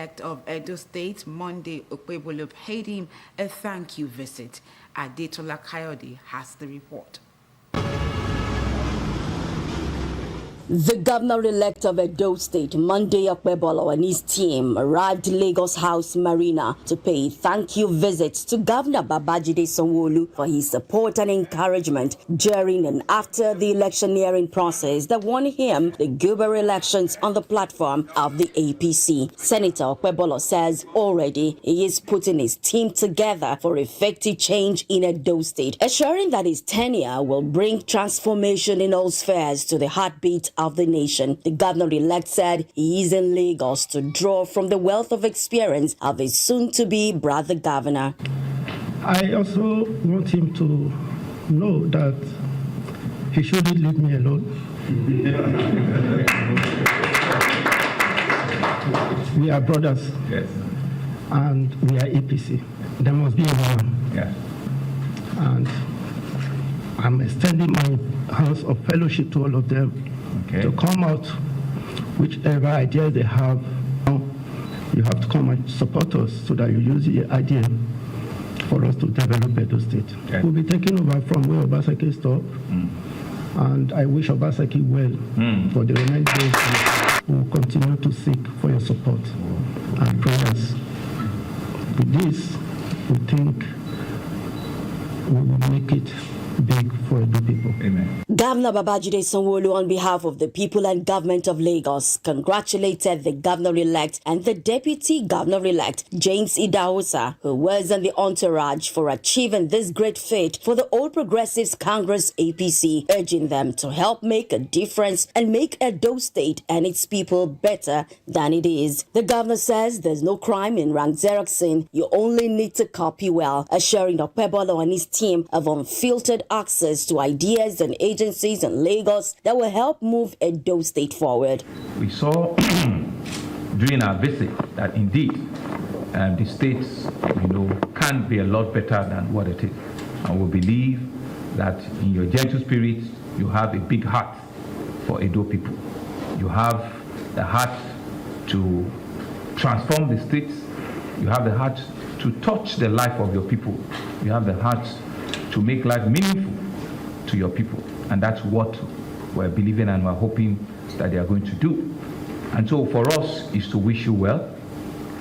Governor-elect of Edo State, Monday Okpebholo, paid him a thank you visit. Adetola Kayode has the report. The governor-elect of Edo State, Monday Okpebholo, and his team arrived Lagos House Marina to pay thank you visits to Governor Babajide Sanwo-Olu for his support and encouragement during and after the electioneering process that won him the gubernatorial elections on the platform of the APC. Senator Okpebholo says already he is putting his team together for effective change in Edo State, assuring that his tenure will bring transformation in all spheres to the heartbeat of the nation. The governor-elect said he is in Lagos to draw from the wealth of experience of his soon-to-be brother governor. I also want him to know that he shouldn't leave me alone. We are brothers, yes, and we are APC. There must be a one. Yeah. And I'm extending my hands of fellowship to all of them. Okay. To come out, whichever idea they have, you have to come and support us so that you use the idea for us to develop Edo State. Okay. We'll be taking over from where Obaseki stopped, and I wish Obaseki well for the remaining days. We will continue to seek for your support and prayers. With this, we think we will make it big for the people. Amen. Governor Babajide Sanwo-Olu, on behalf of the people and government of Lagos, congratulated the governor-elect and the deputy governor-elect, James Idahosa, who was in the entourage for achieving this great feat for the All Progressives Congress APC, urging them to help make a difference and make Edo State and its people better than it is. The governor says there's no crime in rank xeroxing, you only need to copy well, assuring Okpebholo and his team of unfiltered access to ideas and agencies in Lagos that will help move Edo State forward. We saw during our visit that indeed the states, can be a lot better than what it is. And we believe that in your gentle spirit, you have a big heart for Edo people. You have the heart to transform the states. You have the heart to touch the life of your people. You have the heart to make life meaningful to your people. And that's what we're believing and we're hoping that they are going to do. And so for us is to wish you well.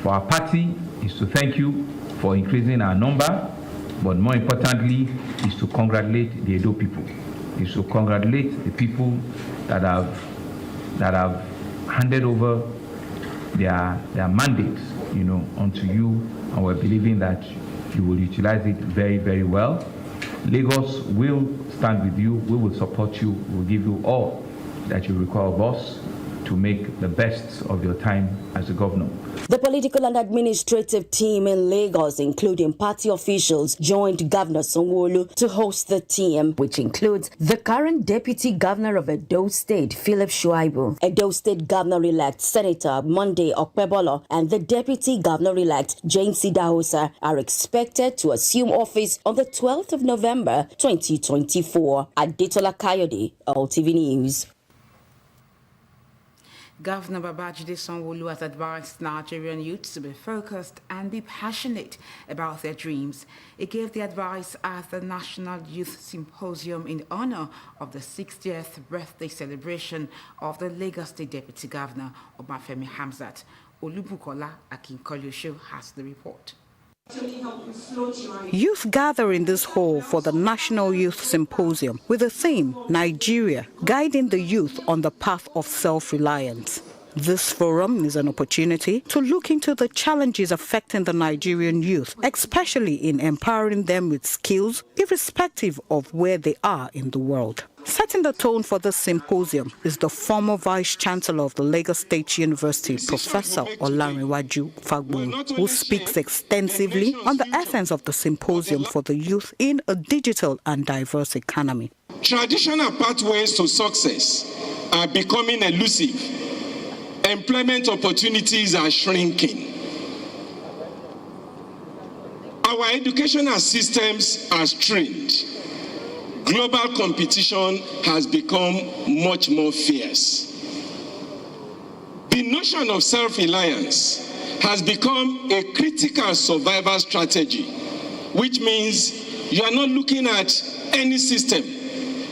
For our party is to thank you for increasing our number. But more importantly is to congratulate the Edo people. Is to congratulate the people that have handed over their mandates, onto you. And we're believing that you will utilize it very, very well. Lagos will stand with you, we will support you, we will give you all that you require of us to make the best of your time as a governor. The political and administrative team in Lagos, including party officials, joined Governor Sanwo-Olu to host the team, which includes the current Deputy Governor of Edo State, Philip Shuaibu, Edo State Governor-elect Senator Monday Okpebholo, and the Deputy Governor-elect James Idahosa are expected to assume office on the 12th of November 2024. Adetola Kayode, LTV News. Governor Babajide Sanwo-Olu has advised Nigerian youths to be focused and be passionate about their dreams. He gave the advice at the National Youth Symposium in honor of the 60th birthday celebration of the Lagos State Deputy Governor, Obafemi Hamzat. Olubukola Akinkolusho has the report. Youth gather in this hall for the National Youth Symposium with the theme, Nigeria, guiding the youth on the path of self-reliance. This forum is an opportunity to look into the challenges affecting the Nigerian youth, especially in empowering them with skills, irrespective of where they are in the world. Setting the tone for this symposium is the former Vice-Chancellor of the Lagos State University, Professor Olanrewaju Fagbemi, who speaks extensively on the essence of the symposium for the youth in a digital and diverse economy. Traditional pathways to success are becoming elusive. Employment opportunities are shrinking. Our educational systems are strained. Global competition has become much more fierce. The notion of self-reliance has become a critical survival strategy, which means you are not looking at any system.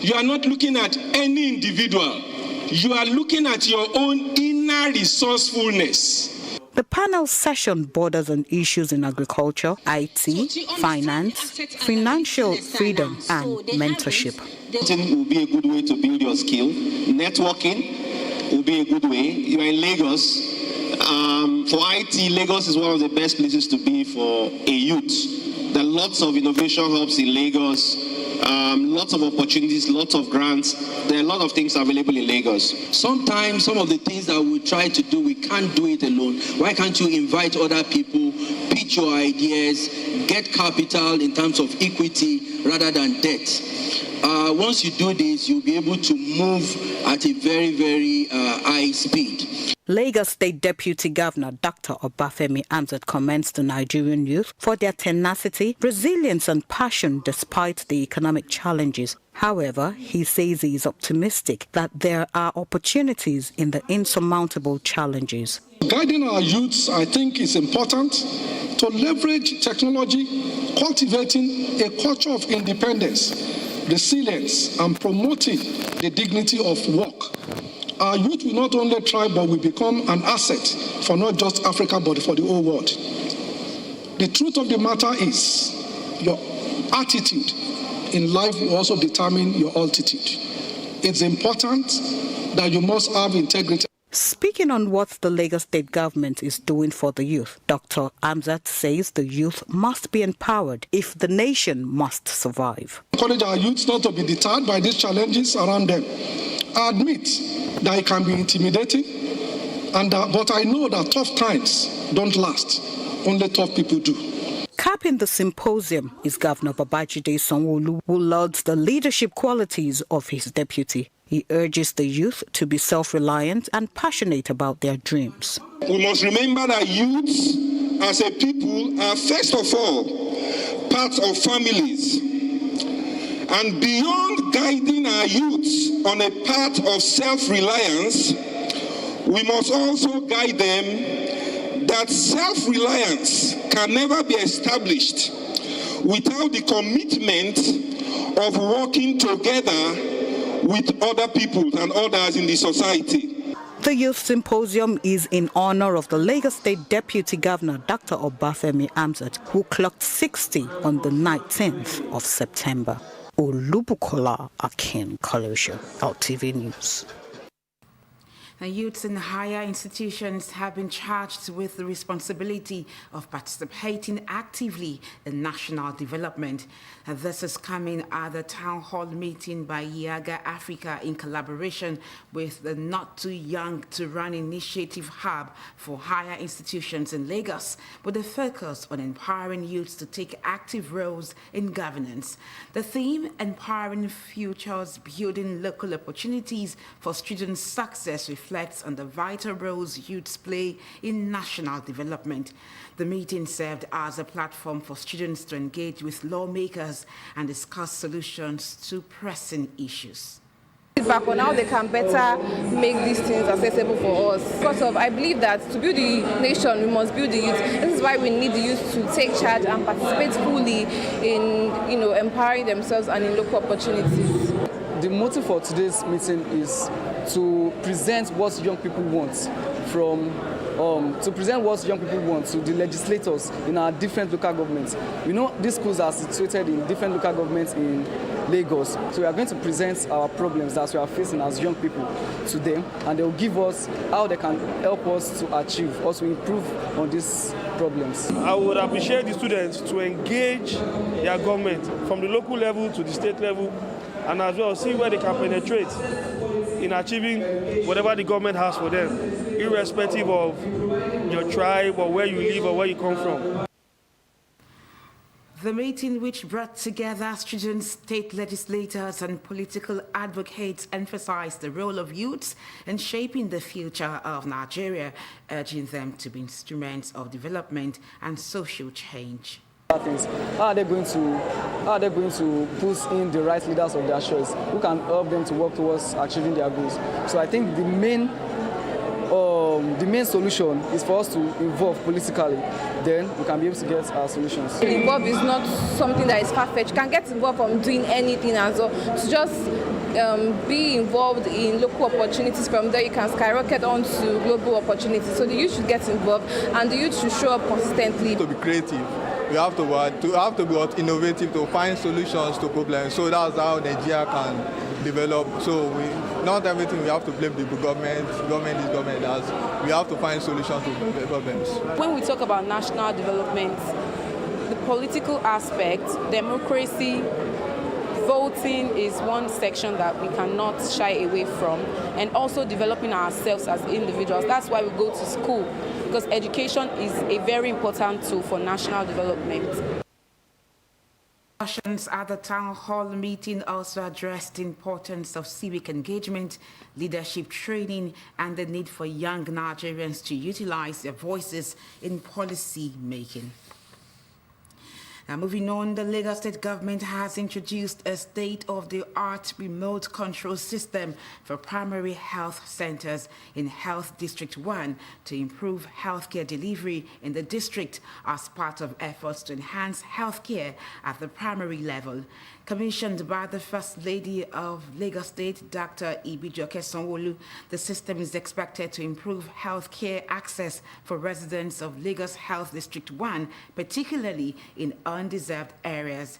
You are not looking at any individual. You are looking at your own inner resourcefulness. The panel session borders on issues in agriculture, IT, finance, financial freedom, and mentorship. It will be a good way to build your skill. Networking will be a good way. You are in Lagos. For IT, Lagos is one of the best places to be for a youth. There are lots of innovation hubs in Lagos, lots of opportunities, lots of grants. There are a lot of things available in Lagos. Sometimes some of the things that we try to do, we can't do it alone. Why can't you invite other people, pitch your ideas, get capital in terms of equity rather than debt? Once you do this, you'll be able to move at a very, very high speed. Lagos State Deputy Governor Dr. Obafemi Hamzat commends the Nigerian youth for their tenacity, resilience and passion despite the economic challenges. However, he says he is optimistic that there are opportunities in the insurmountable challenges. Guiding our youths, I think, is important to leverage technology, cultivating a culture of independence, resilience, and promoting the dignity of work. Our youth will not only thrive, but will become an asset for not just Africa, but for the whole world. The truth of the matter is, your attitude in life will also determine your altitude. It's important that you must have integrity. Speaking on what the Lagos State government is doing for the youth, Dr. Hamzat says the youth must be empowered if the nation must survive. Encourage our youth not to be deterred by these challenges around them. I admit that it can be intimidating, but I know that tough times don't last. Only tough people do. Capping the symposium is Governor Babajide Sanwo-Olu, who lauds the leadership qualities of his deputy. He urges the youth to be self-reliant and passionate about their dreams. We must remember that youths as a people are first of all part of families. And beyond guiding our youths on a path of self-reliance, we must also guide them that self-reliance can never be established without the commitment of working together with other people and others in the society. The Youth Symposium is in honor of the Lagos State Deputy Governor Dr. Obafemi Hamzat, who clocked 60 on the 19th of September. Olubukola Akin Kalosha, LTV News. Youths in higher institutions have been charged with the responsibility of participating actively in national development. This is coming at the town hall meeting by Yiaga Africa in collaboration with the Not Too Young to Run Initiative Hub for higher institutions in Lagos, with a focus on empowering youths to take active roles in governance. The theme, Empowering Futures, Building Local Opportunities for Student Success, reflects on the vital roles youths play in national development. The meeting served as a platform for students to engage with lawmakers and discuss solutions to pressing issues. Feedback on how they can better make these things accessible for us. Because I believe that to build the nation, we must build the youth. This is why we need the youth to take charge and participate fully in, empowering themselves and in local opportunities. The motive for today's meeting is to present what young people want to the legislators in our different local governments. These schools are situated in different local governments in Lagos. So we are going to present our problems that we are facing as young people to them, and they will give us how they can help us to achieve or to improve on these problems. I would appreciate the students to engage their government from the local level to the state level, and as well see where they can penetrate in achieving whatever the government has for them, irrespective of your tribe or where you live or where you come from. The meeting, which brought together students, state legislators and political advocates, emphasized the role of youths in shaping the future of Nigeria, urging them to be instruments of development and social change. How are they going to put in the right leaders of their choice who can help them to work towards achieving their goals? So I think the main the main solution is for us to involve politically. Then we can be able to get our solutions. Involved is not something that is far-fetched. You can get involved from doing anything as well. To just be involved in local opportunities. From there you can skyrocket on to global opportunities. So the youth should get involved and the youth should show up consistently. To be creative, we have to be innovative to find solutions to problems. So that's how Nigeria can develop. So not everything we have to blame the government is government does. We have to find solutions to the problems. When we talk about national development, the political aspect, democracy, voting is one section that we cannot shy away from, and also developing ourselves as individuals. That's why we go to school, because education is a very important tool for national development. Discussions at the town hall meeting also addressed the importance of civic engagement, leadership training, and the need for young Nigerians to utilize their voices in policy making. Now, moving on, the Lagos State government has introduced a state-of-the-art remote control system for primary health centers in Health District 1 to improve healthcare delivery in the district as part of efforts to enhance healthcare at the primary level. Commissioned by the First Lady of Lagos State, Dr. Ibijoke Sanwo-Olu, the system is expected to improve healthcare access for residents of Lagos Health District 1, particularly in undeserved areas.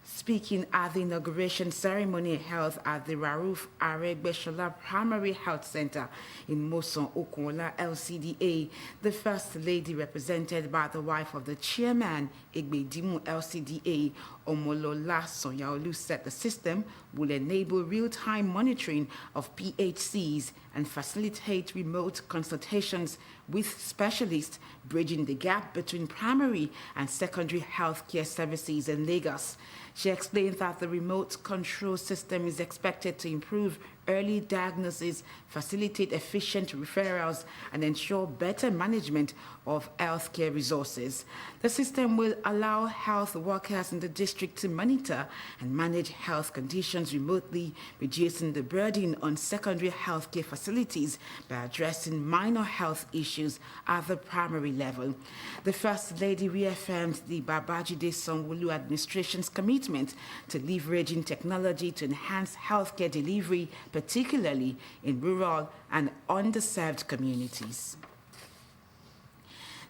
Speaking at the inauguration ceremony held at the Rauf Aregbesola Primary Health Center in Moson Okunla LCDA, the First Lady, represented by the wife of the chairman, Igbedimu LCDA, Omolola Sonyaolu, said the system will enable real-time monitoring of PHCs and facilitate remote consultations with specialists, bridging the gap between primary and secondary healthcare services in Lagos. She explained that the remote control system is expected to improve early diagnosis, facilitate efficient referrals, and ensure better management of healthcare resources. The system will allow health workers in the district to monitor and manage health conditions remotely, reducing the burden on secondary healthcare facilities by addressing minor health issues at the primary level. The First Lady reaffirmed the Babajide Sanwo-Olu administration's commitment to leveraging technology to enhance healthcare delivery, particularly in rural and underserved communities.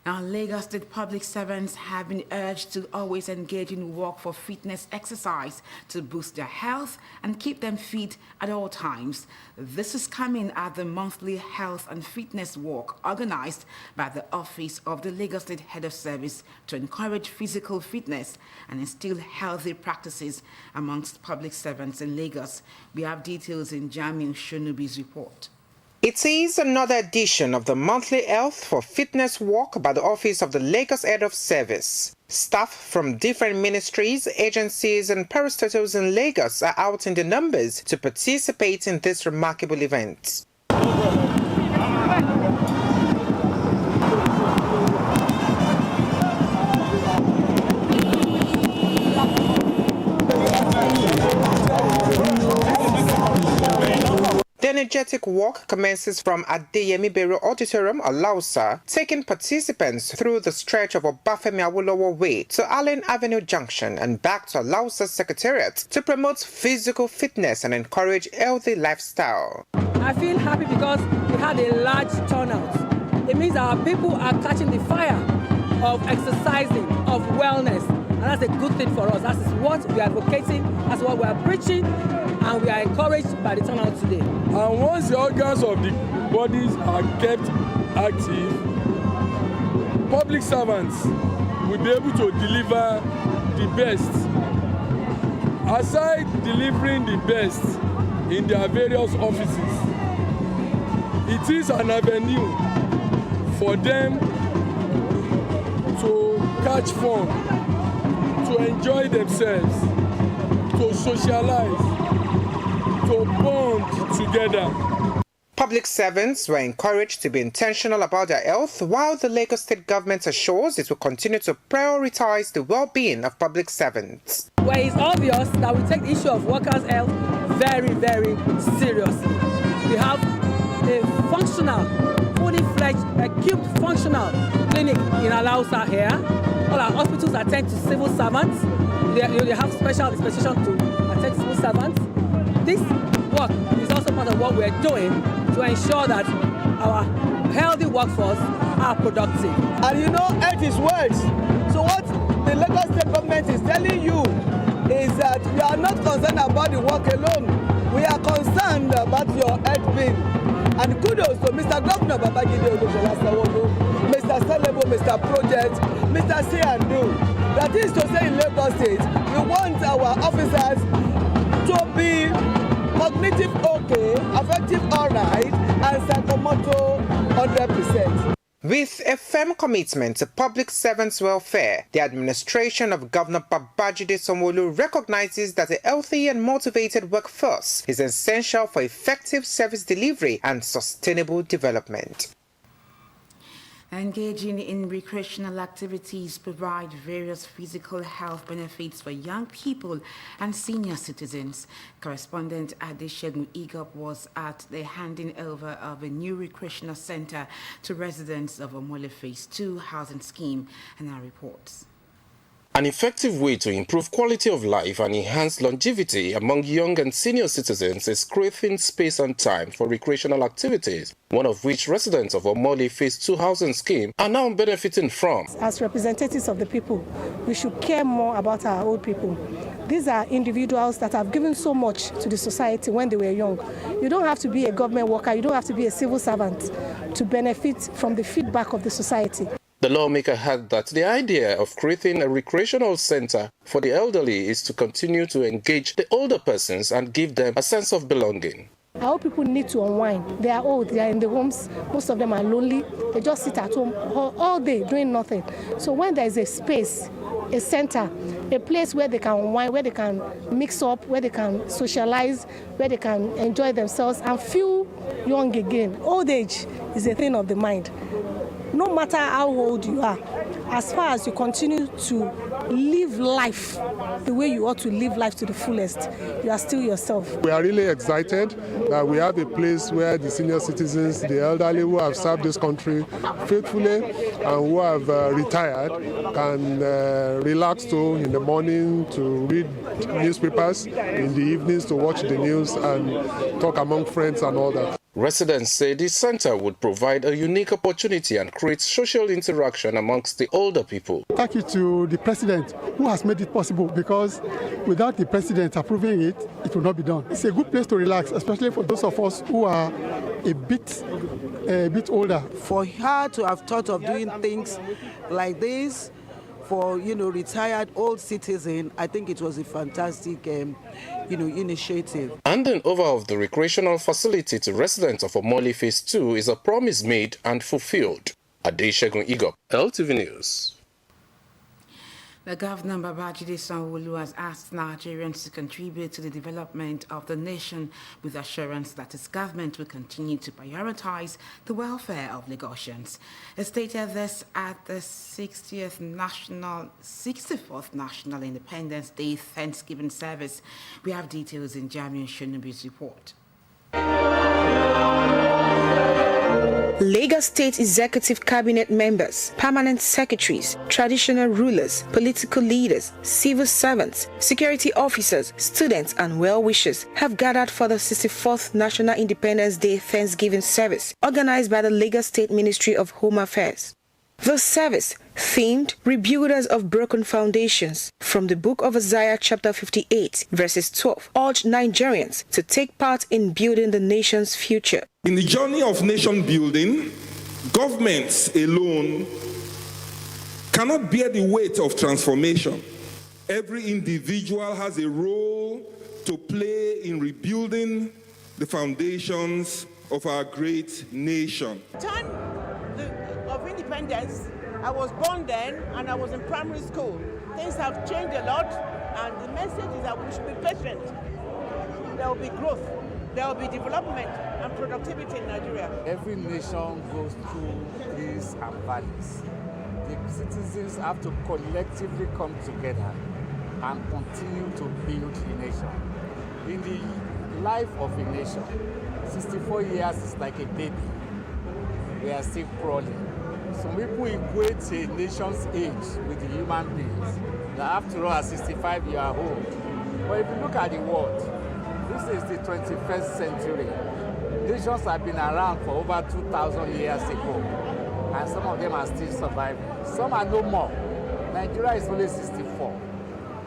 Now, Lagos State public servants have been urged to always engage in walk for fitness exercise to boost their health and keep them fit at all times. This is coming at the monthly health and fitness walk organized by the Office of the Lagos State Head of Service to encourage physical fitness and instill healthy practices amongst public servants in Lagos. We have details in Jamiu Shonubi's report. It is another edition of the monthly Health for Fitness Walk by the Office of the Lagos Head of Service. Staff from different ministries, agencies and parastatals in Lagos are out in the numbers to participate in this remarkable event. The energetic walk commences from Adeyemi Bello Auditorium, Alausa, taking participants through the stretch of Obafemi Awolowo Way to Allen Avenue Junction and back to Alausa Secretariat to promote physical fitness and encourage healthy lifestyle. I feel happy because we had a large turnout. It means our people are catching the fire of exercising, of wellness, and that's a good thing for us. That is what we are advocating, that's what we are preaching, and we are encouraged by the turnout today. And once the organs of the bodies are kept active, public servants will be able to deliver the best. Aside delivering the best in their various offices, it is an avenue for them to catch fun, to enjoy themselves, to socialize, to bond together. Public servants were encouraged to be intentional about their health, while the Lagos State government assures it will continue to prioritize the well-being of public servants. Well, it's obvious that we take the issue of workers' health very, very seriously. We have a functional, fully full-fledged, equipped, functional clinic in Alausa here. All our hospitals attend to civil servants. They have special dispensation to attend to civil servants. This work is also part of what we're doing to ensure that our healthy workforce are productive. And you know, health is wealth. So what the Lagos State government is telling you is that we are not concerned about the work alone. We are concerned about your health bill. And kudos to Mr. Governor Babajide Olusola Sanwo-Olu, Mr. Celebo, Mr. Project, Mr. C&Do. That is to say, in Lagos State, we want our officers to be cognitive okay, affective all right, and psychomotor 100%. With a firm commitment to public servants' welfare, the administration of Governor Babajide Sanwo-Olu recognizes that a healthy and motivated workforce is essential for effective service delivery and sustainable development. Engaging in recreational activities provide various physical health benefits for young people and senior citizens. Correspondent Adesegun Igop was at the handing over of a new recreational center to residents of Omole Phase 2 housing scheme, and our reports. An effective way to improve quality of life and enhance longevity among young and senior citizens is creating space and time for recreational activities, one of which residents of Omole Phase 2 housing scheme are now benefiting from. As representatives of the people, we should care more about our old people. These are individuals that have given so much to the society when they were young. You don't have to be a government worker, you don't have to be a civil servant to benefit from the feedback of the society. The lawmaker had that the idea of creating a recreational center for the elderly is to continue to engage the older persons and give them a sense of belonging. Our old people need to unwind. They are old, they are in the homes, most of them are lonely. They just sit at home all day doing nothing. So when there is a space, a center, a place where they can unwind, where they can mix up, where they can socialize, where they can enjoy themselves and feel young again. Old age is a thing of the mind. No matter how old you are, as far as you continue to live life the way you ought to live life to the fullest, you are still yourself. We are really excited that we have a place where the senior citizens, the elderly who have served this country faithfully and who have retired can relax to in the morning to read newspapers, in the evenings to watch the news and talk among friends and all that. Residents say this center would provide a unique opportunity and create social interaction amongst the older people. Thank you to the president who has made it possible, because without the president approving it, it would not be done. It's a good place to relax, especially for those of us who are a bit older. For her to have thought of doing things like this for retired old citizen, I think it was a fantastic initiative. Handing over of the recreational facility to residents of Omole Phase 2 is a promise made and fulfilled. Adesegun Igop, LTV News. The Governor Babajide Sanwo-Olu has asked Nigerians to contribute to the development of the nation with assurance that his government will continue to prioritize the welfare of Lagosians. He stated this at the 64th National Independence Day Thanksgiving service. We have details in Jamiu Shonubi's report. Lagos State Executive Cabinet members, permanent secretaries, traditional rulers, political leaders, civil servants, security officers, students, and well-wishers have gathered for the 64th National Independence Day Thanksgiving service organized by the Lagos State Ministry of Home Affairs. The service, themed Rebuilders of Broken Foundations, from the book of Isaiah chapter 58, verses 12, urged Nigerians to take part in building the nation's future. In the journey of nation building, governments alone cannot bear the weight of transformation. Every individual has a role to play in rebuilding the foundations of our great nation. Time of independence, I was born then and I was in primary school. Things have changed a lot, and the message is that we should be patient. There will be growth, there will be development and productivity in Nigeria. Every nation goes through these and valleys. The citizens have to collectively come together and continue to build the nation. In the life of a nation, 64 years is like a baby. we are still crawling. Some people equate a nation's age with the human beings. That after all, are 65 years old. But if you look at the world, this is the 21st century. Nations have been around for over 2,000 years ago, and some of them are still surviving. Some are no more. Nigeria is only 64.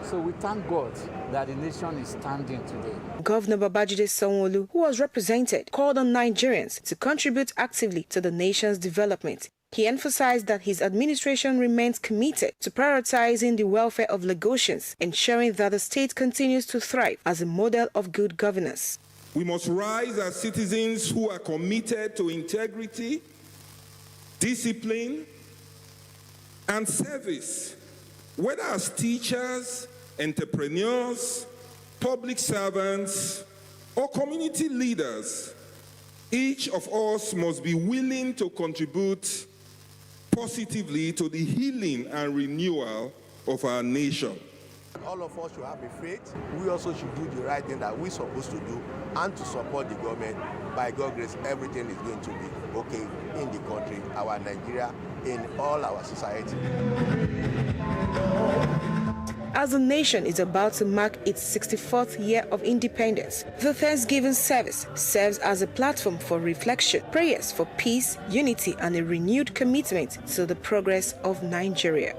So we thank God that the nation is standing today. Governor Babajide Sanwo-Olu, who was represented, called on Nigerians to contribute actively to the nation's development. He emphasized that his administration remains committed to prioritizing the welfare of Lagosians, ensuring that the state continues to thrive as a model of good governance. We must rise as citizens who are committed to integrity, discipline, and service, whether as teachers, entrepreneurs, public servants, or community leaders. Each of us must be willing to contribute positively to the healing and renewal of our nation. All of us should have a faith. We also should do the right thing that we're supposed to do and to support the government. By God's grace, everything is going to be okay in the country, our Nigeria, in all our society. As the nation is about to mark its 64th year of independence, the Thanksgiving service serves as a platform for reflection, prayers for peace, unity, and a renewed commitment to the progress of Nigeria.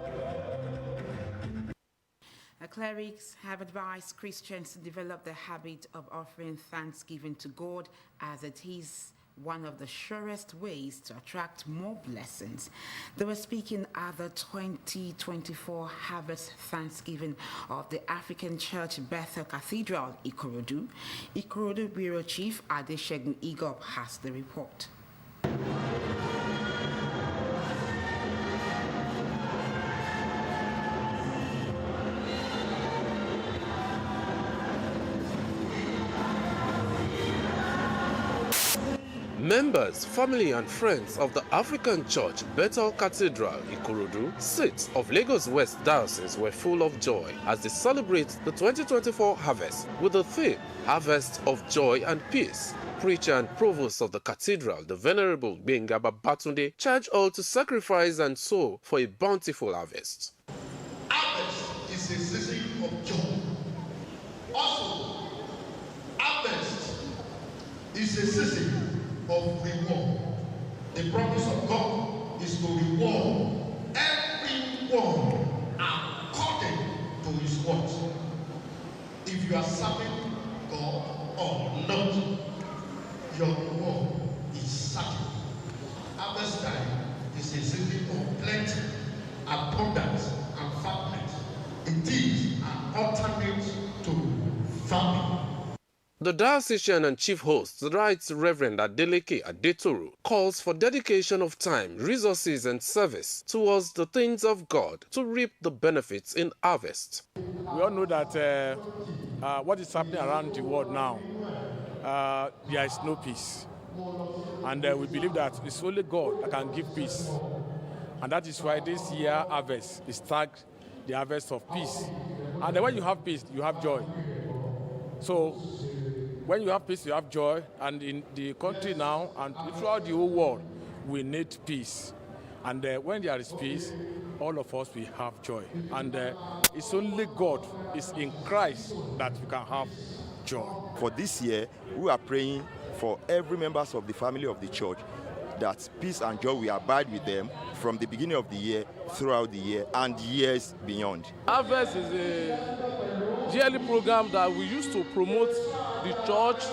Clerics have advised Christians to develop the habit of offering thanksgiving to God, as it is one of the surest ways to attract more blessings. They were speaking at the 2024 Harvest Thanksgiving of the African Church Bethel Cathedral, Ikorodu. Ikorodu Bureau Chief Adesegun Igop has the report. Members, family and friends of the African Church Bethel Cathedral, Ikorodu, seat of Lagos West Diocese were full of joy as they celebrate the 2024 harvest with the theme, Harvest of Joy and Peace. Preacher and provost of the cathedral, the Venerable Gbenga Babatunde, charged all to sacrifice and sow for a bountiful harvest. Harvest is a season of joy. Also, harvest is a season of reward. The promise of God is to reward everyone according to his words. If you are serving God or not, your reward is certain. Harvest time is a season of plenty, abundance, and fatness. It is an alternate to famine. The diocesan and chief host, the Right Reverend Adeleke Adetoru, calls for dedication of time, resources and service towards the things of God to reap the benefits in harvest. We all know that what is happening around the world now, there is no peace. And we believe that it's only God that can give peace. And that is why this year harvest is tagged the harvest of peace. And when you have peace, you have joy. So when you have peace, you have joy. And in the country now and throughout the whole world, we need peace. And when there is peace, all of us will have joy. And it's only God, it's in Christ that we can have joy. For this year, we are praying for every members of the family of the church that peace and joy will abide with them from the beginning of the year, throughout the year, and years beyond. Harvest is a yearly program that we use to promote the church,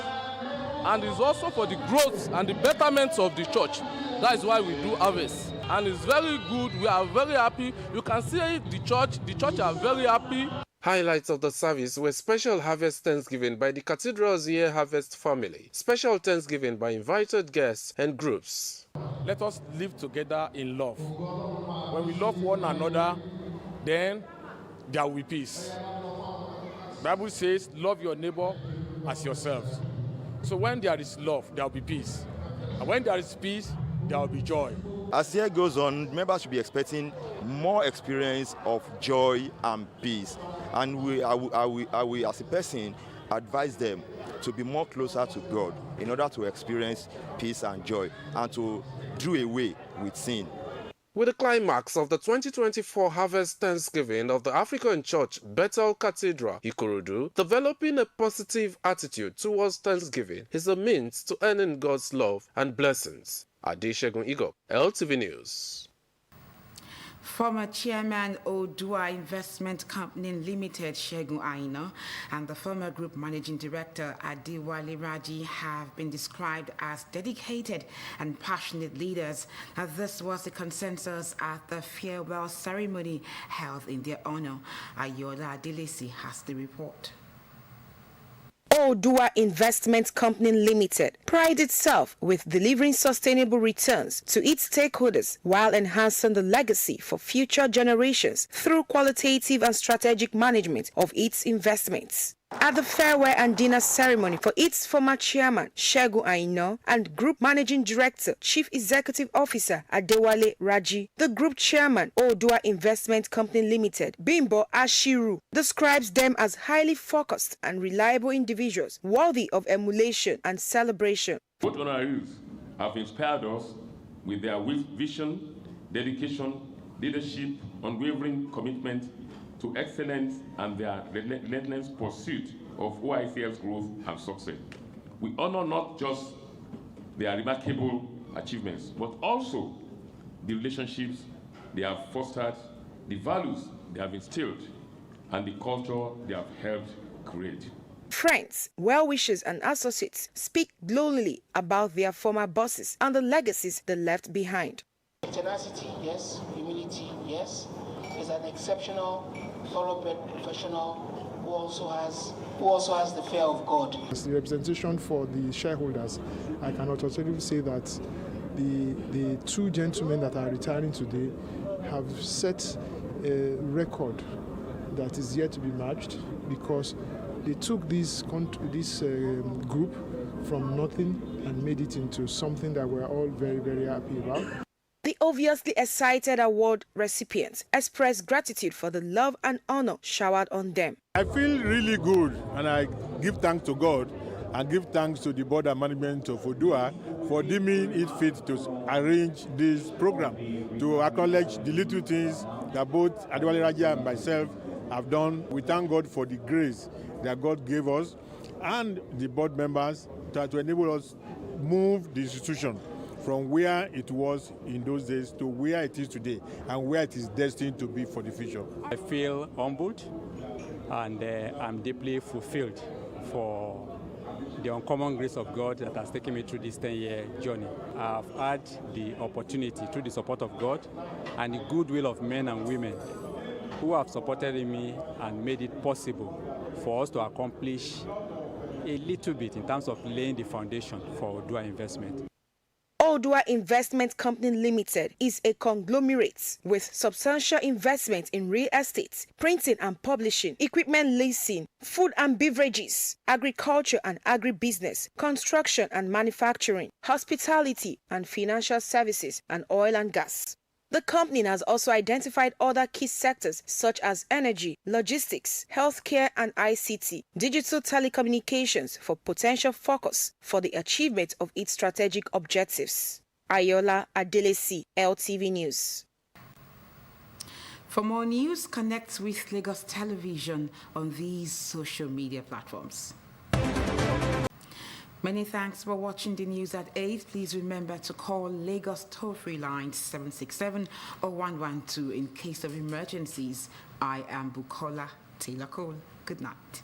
and it's also for the growth and the betterment of the church. That is why we do harvest. And it's very good. We are very happy. You can see the church are very happy. Highlights of the service were special harvest Thanksgiving by the cathedral's year harvest family, special Thanksgiving by invited guests and groups. Let us live together in love. When we love one another, then there will be peace. The Bible says, love your neighbor as yourselves. So when there is love, there will be peace. And when there is peace, there will be joy. As the year goes on, members should be expecting more experience of joy and peace. And I will, as a person, advise them to be more closer to God in order to experience peace and joy and to do away with sin. With the climax of the 2024 Harvest Thanksgiving of the African Church Bethel Cathedral, Ikorodu, developing a positive attitude towards Thanksgiving is a means to earning God's love and blessings. Adesegun Igop, LTV News. Former Chairman Odua Investment Company Limited, Segun Aina, and the former Group Managing Director, Adewale Raji, have been described as dedicated and passionate leaders. This was the consensus at the farewell ceremony held in their honor. Ayola Adelesi has the report. Odua Investment Company Limited prides itself with delivering sustainable returns to its stakeholders while enhancing the legacy for future generations through qualitative and strategic management of its investments. At the farewell and dinner ceremony for its former chairman, Segun Aina, and Group Managing Director, Chief Executive Officer, Adewale Raji, the Group Chairman, Odua Investment Company Limited, Bimbo Ashiru, describes them as highly focused and reliable individuals worthy of emulation and celebration. Both honorees have inspired us with their vision, dedication, leadership, unwavering commitment to excellence and their relentless pursuit of OICF's growth and success. We honor not just their remarkable achievements, but also the relationships they have fostered, the values they have instilled, and the culture they have helped create. Friends, well-wishers and associates speak glowingly about their former bosses and the legacies they left behind. Tenacity, yes. Humility, yes. Is an exceptional, thoroughbred professional who also has the fear of God. As the representation for the shareholders, I can authoritatively say that the two gentlemen that are retiring today have set a record that is yet to be matched, because they took this group from nothing and made it into something that we're all very, very happy about. The obviously excited award recipients expressed gratitude for the love and honor showered on them. I feel really good, and I give thanks to God and give thanks to the board and management of Odua for deeming it fit to arrange this program, to acknowledge the little things that both Adewale Raji and myself have done. We thank God for the grace that God gave us and the board members to enable us move the institution from where it was in those days to where it is today and where it is destined to be for the future. I feel humbled, and I'm deeply fulfilled for the uncommon grace of God that has taken me through this 10-year journey. I've had the opportunity, through the support of God and the goodwill of men and women who have supported me and made it possible for us to accomplish a little bit in terms of laying the foundation for Odua Investment. Odua Investment Company Limited is a conglomerate with substantial investment in real estate, printing and publishing, equipment leasing, food and beverages, agriculture and agribusiness, construction and manufacturing, hospitality and financial services, and oil and gas. The company has also identified other key sectors such as energy, logistics, healthcare and ICT, digital telecommunications for potential focus for the achievement of its strategic objectives. Ayola Adelesi, LTV News. For more news, connect with Lagos Television on these social media platforms. Many thanks for watching the news at 8. Please remember to call Lagos toll-free line 767 or 112 in case of emergencies. I am Bukola Taylor Cole. Good night.